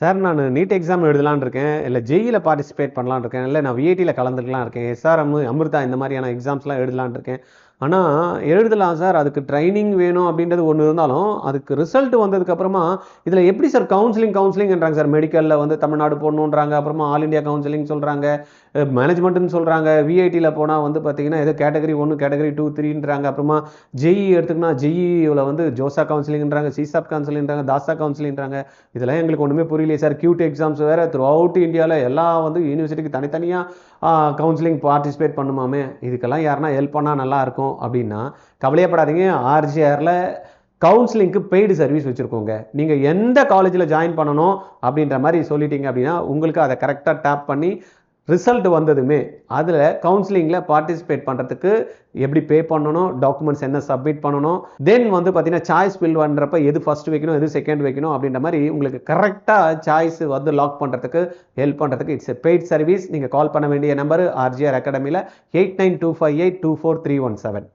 Sir நான் NEET exam எழுதலான்னு இருக்கேன். இல்ல ஜேஇல பார்ட்டிசிபேட் பண்ணலான்னு இருக்கேன். இல்ல நான் விஐடில கலந்துக்கலாம் இருக்கேன். எஸ்ஆர்எம், அமிர்தா இந்த மாதிரியான எக்ஸாம்ஸ்லாம் எழுதலான்னு இருக்கேன். ஆனா எழுதலாம் சார். அதுக்கு ட்ரெய்னிங் வேணும் அப்படின்றது ஒண்ணு இருந்தாலும், அதுக்கு ரிசல்ட் வந்ததுக்கு அப்புறமா இதுல எப்படி சார் கவுன்சிலிங்ன்றாங்க சார். மெடிக்கல்ல வந்து தமிழ்நாடு போடணுன்றாங்க. அப்புறமா ஆல் இந்தியா கவுன்சிலிங் சொல்றாங்க. மேனேஜ்மெண்ட்னு சொல்றாங்க. விஐடில போனா வந்து பார்த்தீங்கன்னா, ஏதோ கேட்டகரி 1, கேட்டகரி 2, 3ன்றாங்க. அப்புறமா ஜேஇ எடுத்துக்கினா ஜேஇல வந்து ஜோசா கவுன்சிலிங்ன்றாங்க, சிசாட் கவுன்சிலிங்ன்றாங்க, தாசா கவுன்சிலிங்ன்றாங்க. இதெல்லாம் எங்களுக்கு ஒன்றுமே புரியலையே சார். கியூட் எக்ஸாம்ஸ் வேறு த்ரூ அவுட் இந்தியாவில் எல்லாம் வந்து யூனிவர்சிட்டிக்கு தனித்தனியாக கவுன்சிலிங் பார்ட்டிசிபேட் பண்ணுமாமே. இதுக்கெல்லாம் யாருன்னா ஹெல்ப் பண்ணால் நல்லாயிருக்கும் அப்படின்னா கவலையப்படாதீங்க. ஆர்ஜிஆரில் கவுன்சிலிங்க்கு பெய்டு சர்வீஸ் வச்சுருக்கோங்க. நீங்கள் எந்த காலேஜில் ஜாயின் பண்ணணும் அப்படின்ற மாதிரி சொல்லிட்டீங்க அப்படின்னா உங்களுக்கு அதை கரெக்டாக டேப் பண்ணி ரிசல்ட் வந்ததுமே அதில் கவுன்சிலிங்கில் பார்ட்டிசிபேட் பண்ணுறதுக்கு எப்படி பே பண்ணணும், டாக்குமெண்ட்ஸ் என்ன சப்மிட் பண்ணணும், தென் வந்து பார்த்தீங்கன்னா சாய்ஸ் ஃபில் பண்ணுறப்ப எது ஃபர்ஸ்ட் வைக்கணும், எது செகண்ட் வைக்கணும் அப்படின்ற மாதிரி உங்களுக்கு கரெக்டாக சாய்ஸ் வந்து லாக் பண்ணுறதுக்கு ஹெல்ப் பண்ணுறதுக்கு இட்ஸ் எ பெய்ட் சர்வீஸ். நீங்கள் கால் பண்ண வேண்டிய நம்பர் ஆர்ஜிஆர் அகாடமியில் 8925824317.